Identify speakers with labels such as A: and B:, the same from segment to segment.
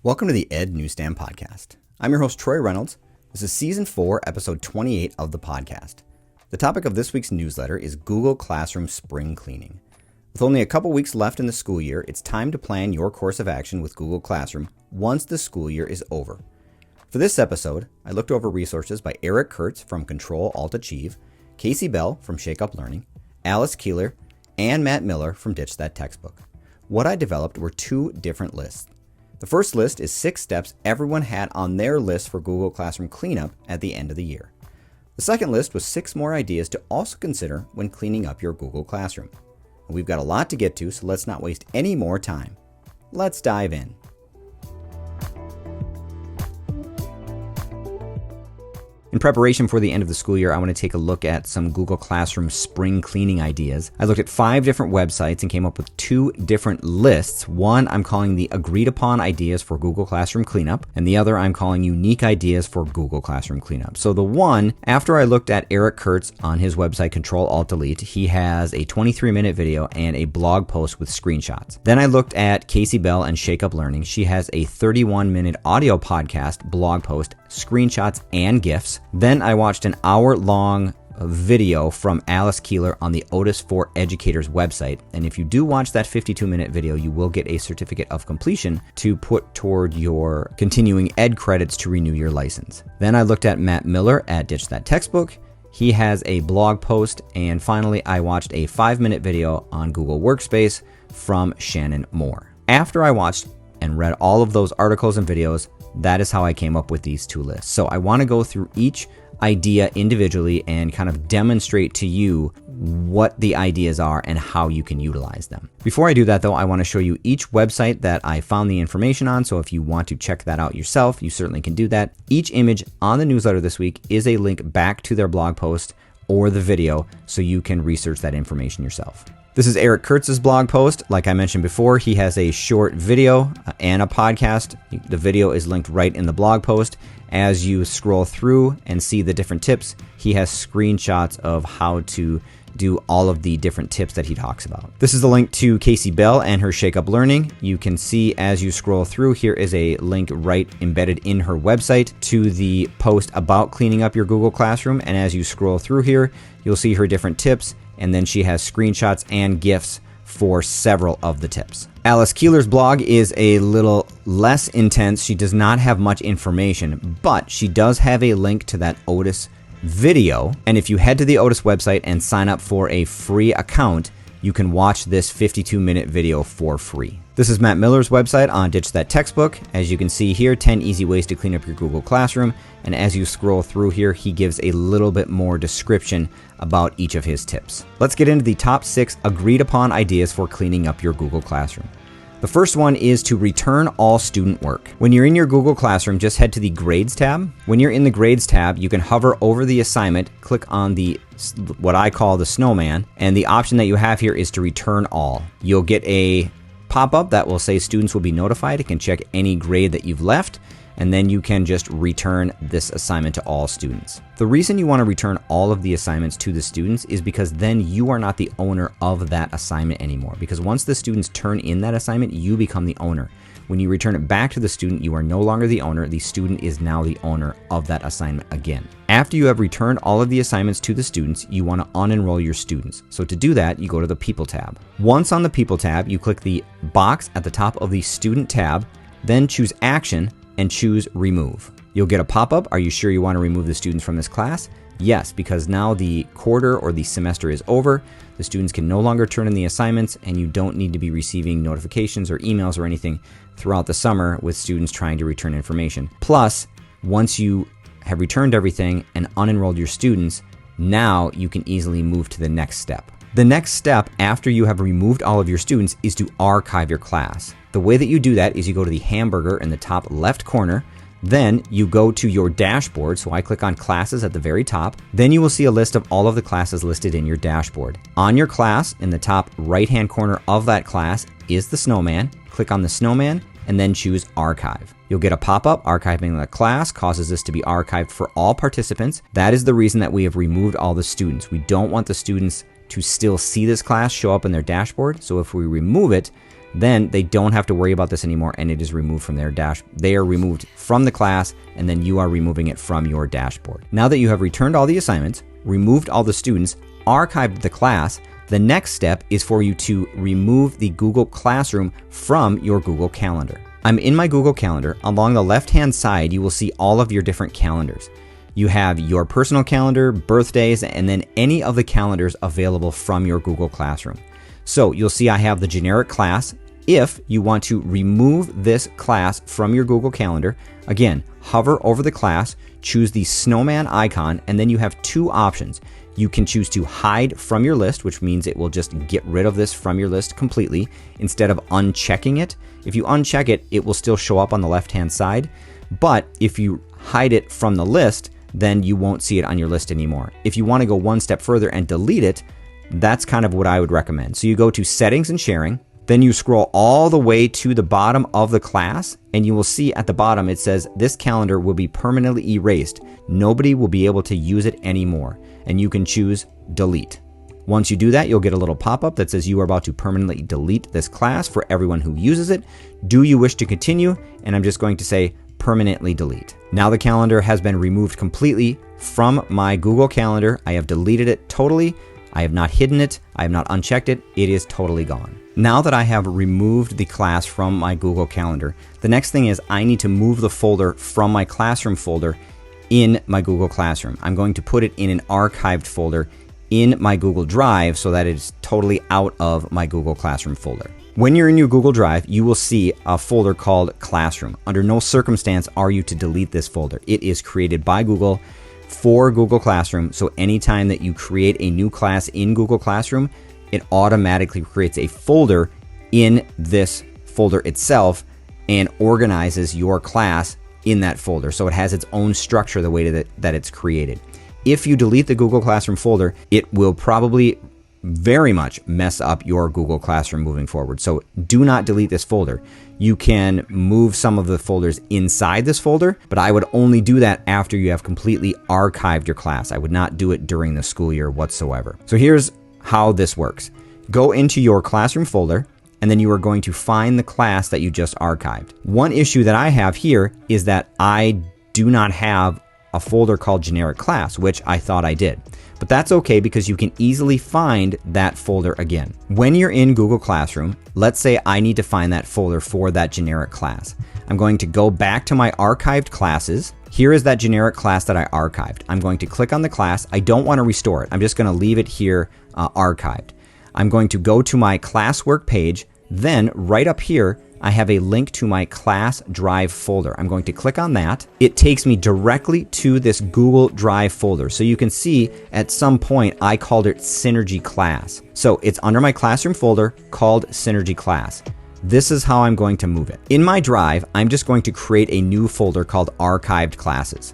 A: Welcome to the Ed Newsstand Podcast. I'm your host, Troy Reynolds. This is Season 4, Episode 28 of the podcast. The topic of this week's newsletter is Google Classroom Spring Cleaning. With only a couple weeks left in the school year, it's time to plan your course of action with Google Classroom once the school year is over. For this episode, I looked over resources by Eric Kurtz from Control-Alt-Achieve, Casey Bell from Shake Up Learning, Alice Keeler, and Matt Miller from Ditch That Textbook. What I developed were two different lists. The first list is 6 steps everyone had on their list for Google Classroom cleanup at the end of the year. The second list was 6 more ideas to also consider when cleaning up your Google Classroom. And we've got a lot to get to, so let's not waste any more time. Let's dive in. In preparation for the end of the school year, I want to take a look at some Google Classroom spring cleaning ideas. I looked at 5 different websites and came up with 2 different lists. One I'm calling the agreed upon ideas for Google Classroom cleanup, and the other I'm calling unique ideas for Google Classroom cleanup. So the one, after I looked at Eric Kurtz on his website Control-Alt-Delete, he has a 23-minute video and a blog post with screenshots. Then I looked at Casey Bell and Shake Up Learning. She has a 31-minute audio podcast, blog post, screenshots, and GIFs. Then I watched an hour-long video from Alice Keeler on the Otis for Educators website. And if you do watch that 52-minute video, you will get a certificate of completion to put toward your continuing ed credits to renew your license. Then I looked at Matt Miller at Ditch That Textbook. He has a blog post. And finally, I watched a 5-minute video on Google Workspace from Shannon Moore. After I watched and read all of those articles and videos, that is how I came up with these 2 lists. So I want to go through each idea individually and kind of demonstrate to you what the ideas are and how you can utilize them. Before I do that though, I want to show you each website that I found the information on. So if you want to check that out yourself, you certainly can do that. Each image on the newsletter this week is a link back to their blog post or the video, so you can research that information yourself. This is Eric Kurtz's blog post. Like I mentioned before, he has a short video and a podcast. The video is linked right in the blog post. As you scroll through and see the different tips, he has screenshots of how to do all of the different tips that he talks about. This is the link to Casey Bell and her Shake Up Learning. You can see as you scroll through, here is a link right embedded in her website to the post about cleaning up your Google Classroom. And as you scroll through here, you'll see her different tips. And then she has screenshots and GIFs for several of the tips. Alice Keeler's blog is a little less intense. She does not have much information, but she does have a link to that Otis video. And if you head to the Otis website and sign up for a free account, you can watch this 52-minute video for free. This is Matt Miller's website on Ditch That Textbook. As you can see here, 10 easy ways to clean up your Google Classroom. And as you scroll through here, he gives a little bit more description about each of his tips. Let's get into the top 6 agreed upon ideas for cleaning up your Google Classroom. The first one is to return all student work. When you're in your Google Classroom, just head to the Grades tab. When you're in the Grades tab, you can hover over the assignment, click on the what I call the snowman, and the option that you have here is to return all. You'll get a pop-up that will say students will be notified. It can check any grade that you've left, and then you can just return this assignment to all students. The reason you want to return all of the assignments to the students is because then you are not the owner of that assignment anymore. Because once the students turn in that assignment, you become the owner. When you return it back to the student, you are no longer the owner. The student is now the owner of that assignment again. After you have returned all of the assignments to the students, you want to unenroll your students. So to do that, you go to the People tab. Once on the People tab, you click the box at the top of the Student tab, then choose Action and choose Remove. You'll get a pop-up. Are you sure you want to remove the students from this class? Yes, because now the quarter or the semester is over. The students can no longer turn in the assignments, and you don't need to be receiving notifications or emails or anything throughout the summer with students trying to return information. Plus, once you have returned everything and unenrolled your students, now you can easily move to the next step. The next step after you have removed all of your students is to archive your class. The way that you do that is you go to the hamburger in the top left corner. Then you go to your dashboard. So I click on classes at the very top. Then you will see a list of all of the classes listed in your dashboard. On your class, in the top right-hand corner of that class is the snowman. Click on the snowman and then choose archive. You'll get a pop-up. Archiving the class causes this to be archived for all participants. That is the reason that we have removed all the students. We don't want the students to still see this class show up in their dashboard. So if we remove it, then they don't have to worry about this anymore, and it is removed from their dash. They are removed from the class, and then you are removing it from your dashboard. Now that you have returned all the assignments, removed all the students, archived the class, the next step is for you to remove the Google Classroom from your Google Calendar. I'm in my Google Calendar. Along the left-hand side, you will see all of your different calendars. You have your personal calendar, birthdays, and then any of the calendars available from your Google Classroom. So you'll see I have the generic class. If you want to remove this class from your Google Calendar, again, hover over the class, choose the snowman icon, and then you have two options. You can choose to hide from your list, which means it will just get rid of this from your list completely instead of unchecking it. If you uncheck it, it will still show up on the left-hand side. But if you hide it from the list, then you won't see it on your list anymore. If you want to go one step further and delete it, that's kind of what I would recommend. So you go to Settings and Sharing, then you scroll all the way to the bottom of the class, and you will see at the bottom it says this calendar will be permanently erased. Nobody will be able to use it anymore, and you can choose Delete. Once you do that, you'll get a little pop-up that says you are about to permanently delete this class for everyone who uses it. Do you wish to continue? And I'm just going to say permanently delete. Now the calendar has been removed completely from my Google Calendar. I have deleted it totally. I have not hidden it. I have not unchecked it. It is totally gone. Now that I have removed the class from my Google Calendar, the next thing is I need to move the folder from my classroom folder in my Google Classroom. I'm going to put it in an archived folder in my Google Drive so that it's totally out of my Google Classroom folder. When you're in your Google Drive, you will see a folder called Classroom. Under no circumstance are you to delete this folder. It is created by Google for Google Classroom. So anytime that you create a new class in Google Classroom, it automatically creates a folder in this folder itself and organizes your class in that folder. So it has its own structure the way that it's created. If you delete the Google Classroom folder, it will probably very much mess up your Google Classroom moving forward. So do not delete this folder. You can move some of the folders inside this folder, but I would only do that after you have completely archived your class. I would not do it during the school year whatsoever. So here's how this works. Go into your classroom folder, and then you are going to find the class that you just archived. One issue that I have here is that I do not have a folder called generic class, which I thought I did. But that's okay because you can easily find that folder again. When you're in Google Classroom, let's say I need to find that folder for that generic class. I'm going to go back to my archived classes. Here is that generic class that I archived. I'm going to click on the class. I don't want to restore it. I'm just going to leave it here archived. I'm going to go to my classwork page. Then right up here, I have a link to my class drive folder. I'm going to click on that. It takes me directly to this Google Drive folder. So you can see at some point I called it Synergy Class. So it's under my classroom folder called Synergy Class. This is how I'm going to move it. In my drive, I'm just going to create a new folder called Archived Classes.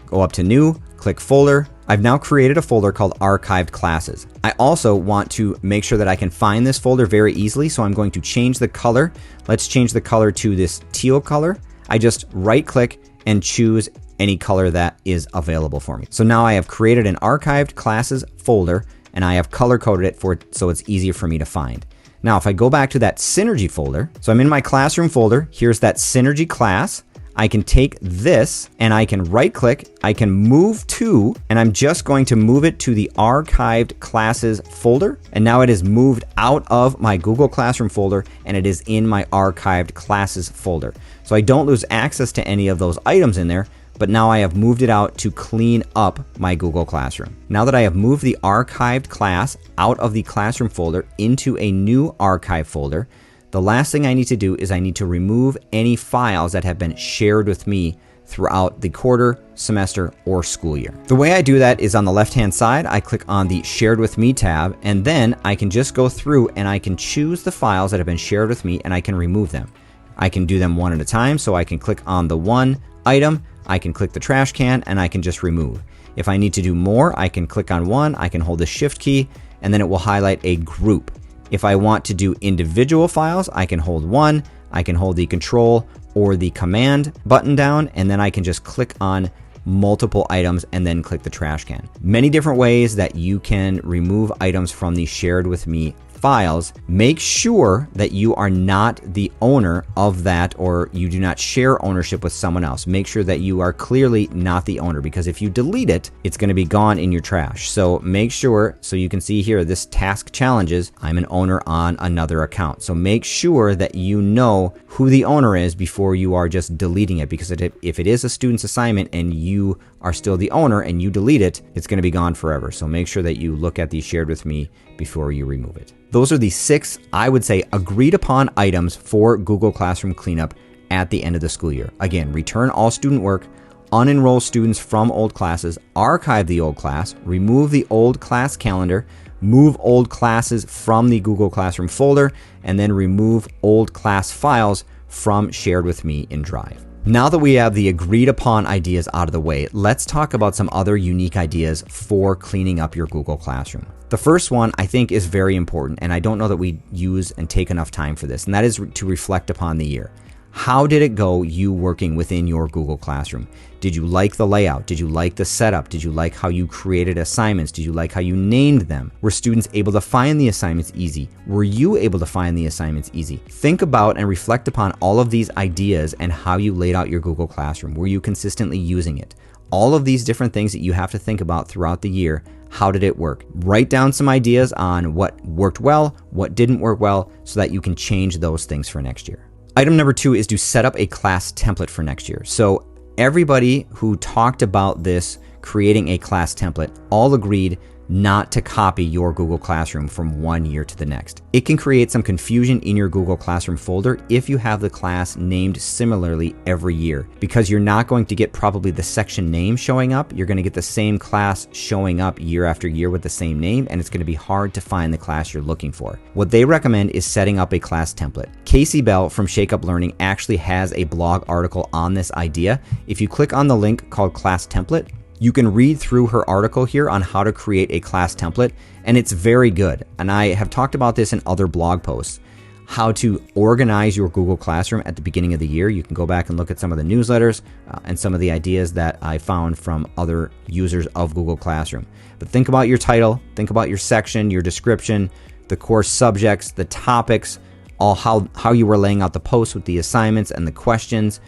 A: Go up to New, click Folder. I've now created a folder called Archived Classes. I also want to make sure that I can find this folder very easily, so I'm going to change the color. Let's change the color to this teal color. I just right click and choose any color that is available for me. So now I have created an Archived Classes folder, and I have color coded it so it's easier for me to find. Now, if I go back to that Synergy folder, so I'm in my classroom folder, here's that Synergy class. I can take this and I can right click, I can move to, and I'm just going to move it to the Archived Classes folder. And now it is moved out of my Google Classroom folder and it is in my Archived Classes folder. So I don't lose access to any of those items in there, but now I have moved it out to clean up my Google Classroom. Now that I have moved the archived class out of the classroom folder into a new archive folder, the last thing I need to do is I need to remove any files that have been shared with me throughout the quarter, semester, or school year. The way I do that is on the left-hand side, I click on the Shared With Me tab, and then I can just go through and I can choose the files that have been shared with me and I can remove them. I can do them one at a time, so I can click on the one item, I can click the trash can, and I can just remove. If I need to do more, I can click on one, I can hold the Shift key, and then it will highlight a group. If I want to do individual files, I can hold one, I can hold the Control or the Command button down, and then I can just click on multiple items and then click the trash can. Many different ways that you can remove items from the Shared With Me files, make sure that you are not the owner of that, or you do not share ownership with someone else. Make sure that you are clearly not the owner, because if you delete it, it's going to be gone in your trash. So make sure, so you can see here, this task challenges, I'm an owner on another account. So make sure that you know who the owner is before you are just deleting it, because if it is a student's assignment and you are still the owner and you delete it, it's going to be gone forever. So make sure that you look at the shared with me before you remove it. Those are the 6, I would say, agreed upon items for Google Classroom cleanup at the end of the school year. Again, return all student work, unenroll students from old classes, archive the old class, remove the old class calendar, move old classes from the Google Classroom folder, and then remove old class files from shared with me in Drive. Now that we have the agreed upon ideas out of the way, let's talk about some other unique ideas for cleaning up your Google Classroom. The first one I think is very important, and I don't know that we use and take enough time for this, and that is to reflect upon the year. How did it go you working within your Google Classroom? Did you like the layout? Did you like the setup? Did you like how you created assignments? Did you like how you named them? Were students able to find the assignments easy? Were you able to find the assignments easy? Think about and reflect upon all of these ideas and how you laid out your Google Classroom. Were you consistently using it? All of these different things that you have to think about throughout the year. How did it work? Write down some ideas on what worked well, what didn't work well, so that you can change those things for next year. Item number 2 is to set up a class template for next year. So everybody who talked about this, creating a class template, all agreed not to copy your Google Classroom from one year to the next. It can create some confusion in your Google Classroom folder if you have the class named similarly every year, because you're not going to get probably the section name showing up. You're going to get the same class showing up year after year with the same name, and it's going to be hard to find the class you're looking for. What they recommend is setting up a class template. Casey Bell from Shake Up Learning actually has a blog article on this idea. If you click on the link called Class Template, you can read through her article here on how to create a class template, and it's very good. And I have talked about this in other blog posts, how to organize your Google Classroom at the beginning of the year. You can go back and look at some of the newsletters and some of the ideas that I found from other users of Google Classroom. But think about your title, think about your section, your description, the course subjects, the topics, all how you were laying out the posts with the assignments and the questions,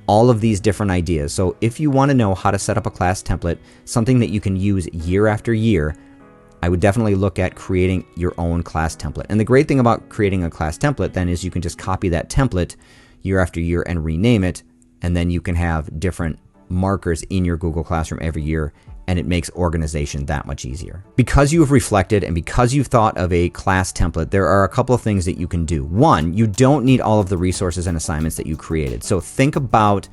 A: all of these different ideas. So if you want to know how to set up a class template, something that you can use year after year, I would definitely look at creating your own class template. And the great thing about creating a class template then is you can just copy that template year after year and rename it, and then you can have different markers in your Google Classroom every year, and it makes organization that much easier. Because you have reflected and because you've thought of a class template, there are a couple of things that you can do. One, you don't need all of the resources and assignments that you created. So think about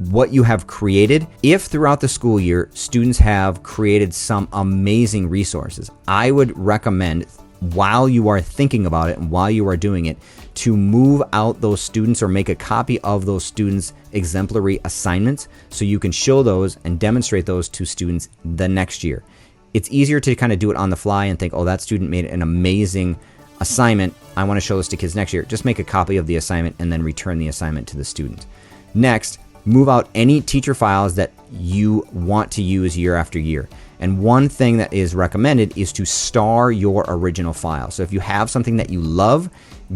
A: what you have created. If throughout the school year, students have created some amazing resources, I would recommend, while you are thinking about it and while you are doing it, to move out those students or make a copy of those students' exemplary assignments so you can show those and demonstrate those to students the next year. It's easier to kind of do it on the fly and think, oh, that student made an amazing assignment. I want to show this to kids next year. Just make a copy of the assignment and then return the assignment to the student. Next, move out any teacher files that you want to use year after year. And one thing that is recommended is to star your original file. So if you have something that you love,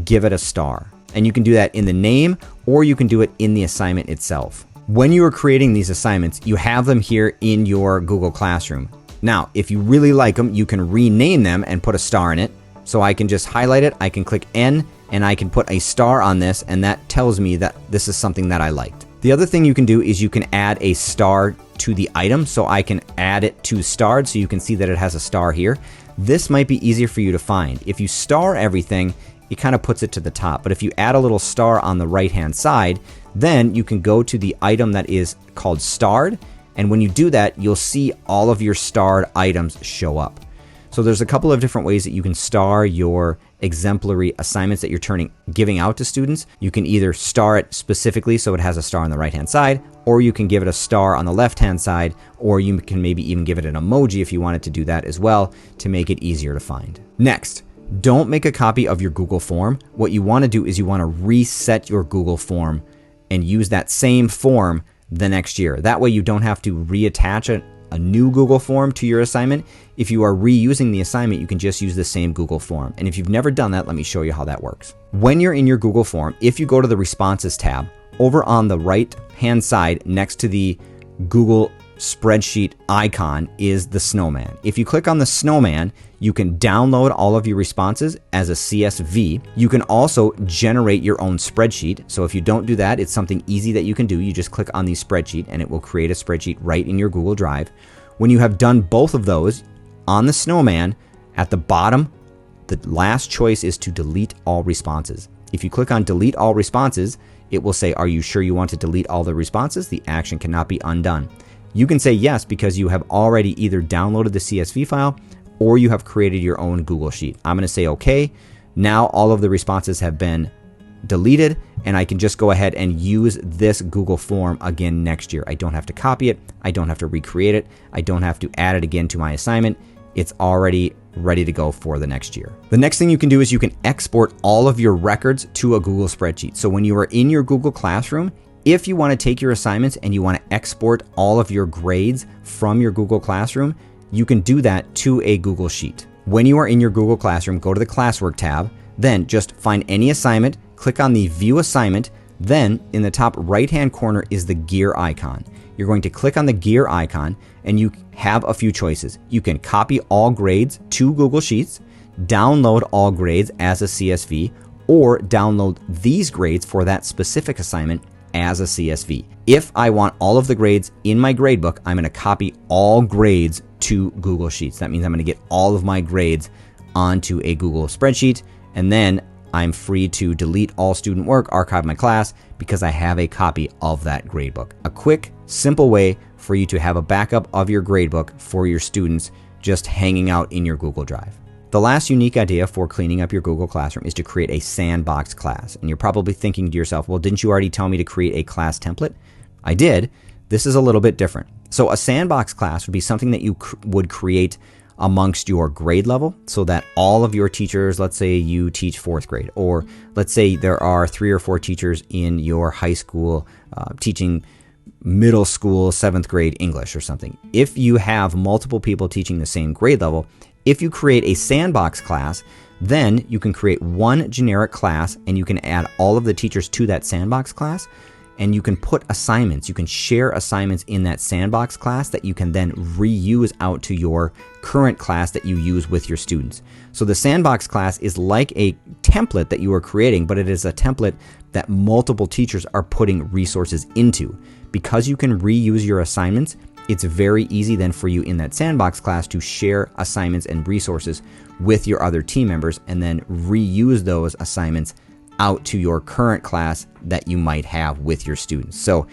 A: give it a star. And you can do that in the name, or you can do it in the assignment itself. When you are creating these assignments, you have them here in your Google Classroom. Now, if you really like them, you can rename them and put a star in it. So I can just highlight it, I can click N, and I can put a star on this, and that tells me that this is something that I liked. The other thing you can do is you can add a star to the item. So I can add it to starred so you can see that it has a star here. This might be easier for you to find. If you star everything, it kind of puts it to the top. But if you add a little star on the right-hand side, then you can go to the item that is called starred. And when you do that, you'll see all of your starred items show up. So there's a couple of different ways that you can star your exemplary assignments that you're giving out to students. You can either star it specifically so it has a star on the right-hand side, or you can give it a star on the left-hand side, or you can maybe even give it an emoji if you wanted to do that as well to make it easier to find. Next, don't make a copy of your Google form. What you want to do is you want to reset your Google form and use that same form the next year. That way you don't have to reattach a new Google form to your assignment. If you are reusing the assignment, you can just use the same Google form. And if you've never done that, let me show you how that works. When you're in your Google form, if you go to the Responses tab, over on the right-hand side next to the Google spreadsheet icon is the snowman. If you click on the snowman, you can download all of your responses as a CSV. You can also generate your own spreadsheet. So if you don't do that, it's something easy that you can do. You just click on the spreadsheet and it will create a spreadsheet right in your Google Drive. When you have done both of those on the snowman, at the bottom, the last choice is to delete all responses. If you click on delete all responses, it will say, are you sure you want to delete all the responses? The action cannot be undone. You can say yes because you have already either downloaded the CSV file or you have created your own Google Sheet. I'm going to say okay. Now all of the responses have been deleted and I can just go ahead and use this Google form again next year. I don't have to copy it. I don't have to recreate it. I don't have to add it again to my assignment. It's already ready to go for the next year. The next thing you can do is you can export all of your records to a Google spreadsheet. So when you are in your Google Classroom, if you want to take your assignments and you want to export all of your grades from your Google Classroom, you can do that to a Google Sheet. When you are in your Google Classroom, go to the Classwork tab, then just find any assignment, click on the View Assignment, then in the top right-hand corner is the gear icon. You're going to click on the gear icon and you have a few choices. You can copy all grades to Google Sheets, download all grades as a CSV, or download these grades for that specific assignment as a CSV. If I want all of the grades in my gradebook, I'm going to copy all grades to Google Sheets. That means I'm going to get all of my grades onto a Google spreadsheet, and then I'm free to delete all student work, archive my class, because I have a copy of that gradebook. A quick, simple way for you to have a backup of your gradebook for your students just hanging out in your Google Drive. The last unique idea for cleaning up your Google Classroom is to create a Sandbox class. And you're probably thinking to yourself, well, didn't you already tell me to create a class template? I did. This is a little bit different. So a Sandbox class would be something that you would create amongst your grade level so that all of your teachers, let's say you teach 4th grade, or let's say there are 3 or 4 teachers in your high school teaching middle school 7th grade English or something. If you have multiple people teaching the same grade level, if you create a Sandbox class, then you can create one generic class and you can add all of the teachers to that Sandbox class, and you can put assignments. You can share assignments in that Sandbox class that you can then reuse out to your current class that you use with your students. So the Sandbox class is like a template that you are creating, but it is a template that multiple teachers are putting resources into. Because you can reuse your assignments, it's very easy then for you in that Sandbox class to share assignments and resources with your other team members and then reuse those assignments out to your current class that you might have with your students. So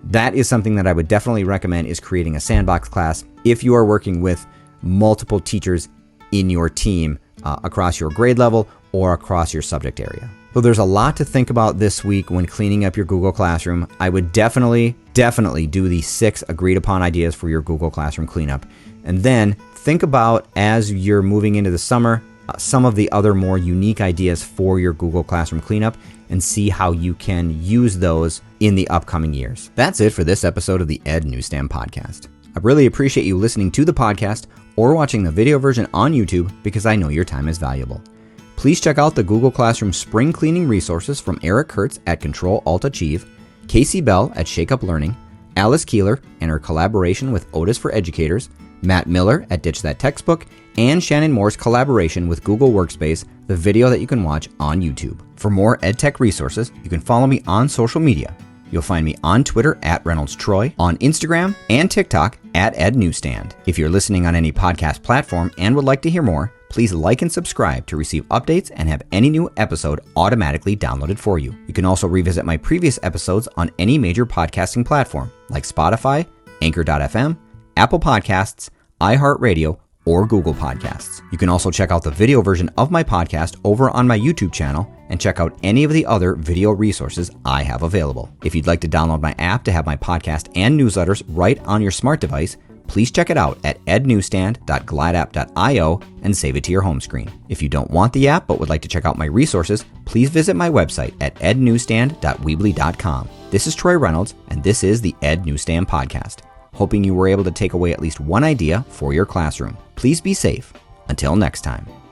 A: that is something that I would definitely recommend, is creating a Sandbox class if you are working with multiple teachers in your team across your grade level or across your subject area. So there's a lot to think about this week when cleaning up your Google Classroom. I would definitely do the 6 agreed upon ideas for your Google Classroom cleanup. And then think about, as you're moving into the summer, some of the other more unique ideas for your Google Classroom cleanup and see how you can use those in the upcoming years. That's it for this episode of the Ed Newsstand Podcast. I really appreciate you listening to the podcast or watching the video version on YouTube because I know your time is valuable. Please check out the Google Classroom spring cleaning resources from Eric Kurtz at Control-Alt-Achieve, Casey Bell at Shake Up Learning, Alice Keeler and her collaboration with Otis for Educators, Matt Miller at Ditch That Textbook, and Shannon Moore's collaboration with Google Workspace, the video that you can watch on YouTube. For more EdTech resources, you can follow me on social media. You'll find me on Twitter at ReynoldsTroy, on Instagram and TikTok at EdNewsstand. If you're listening on any podcast platform and would like to hear more, please like and subscribe to receive updates and have any new episode automatically downloaded for you. You can also revisit my previous episodes on any major podcasting platform like Spotify, Anchor.fm, Apple Podcasts, iHeartRadio, or Google Podcasts. You can also check out the video version of my podcast over on my YouTube channel and check out any of the other video resources I have available. If you'd like to download my app to have my podcast and newsletters right on your smart device, please check it out at ednewsstand.glideapp.io and save it to your home screen. If you don't want the app but would like to check out my resources, please visit my website at ednewsstand.weebly.com. This is Troy Reynolds, and this is the Ed Newsstand Podcast. hoping you were able to take away at least one idea for your classroom. Please be safe. Until next time.